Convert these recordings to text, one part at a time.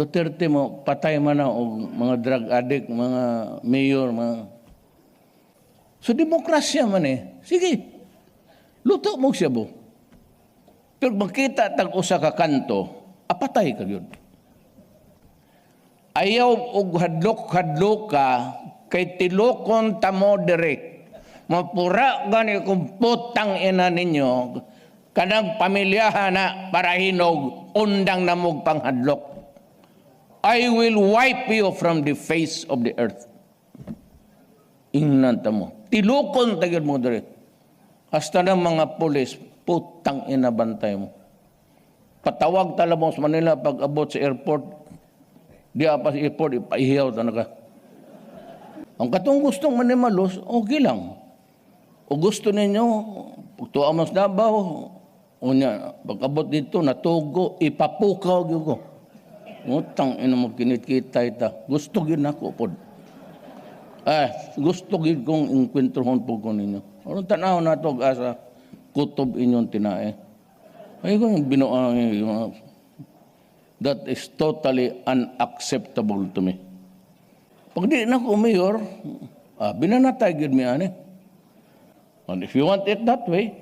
Duterte mo, patay man na o mga drug addict, mga mayor, mga... So, demokrasya man eh. Sige, luto mo siya bo. Pero makita tag usa ka kanto, apatay ka yun. Ayaw og hadlok-hadlok ka, kay tilokon tamo direk. Mapura gani kung putang ina ninyo, kanang pamilyahan na para hinog, undang namog panghadlok. I will wipe you from the face of the earth. Ingnan mo. Tilukon tagid mo dire. Hasta ng mga pulis, putang inabantay mo. Patawag talabong sa Manila pag abot sa airport. Di pa sa airport, ipaihiyaw talaga. Ang katong gustong manimalos, okay lang. O gusto ninyo, pagtuwa mas Davao, unya, pag abot dito, natugo, ipapukaw yun ko. Utang ina mo kinikita ita. Gusto gid nako pod. Gusto gid kong inkwentrohon po ko ninyo. Aron tanaw na to asa kutob inyong tinae. Ay ko binuang that is totally unacceptable to me. Pag di na ko mayor, binanatay gid mi ani. And if you want it that way,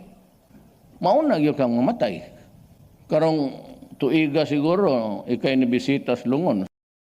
mauna gyud kang mamatay. Karong tuiga siguro, ikay ni bisitas lungon.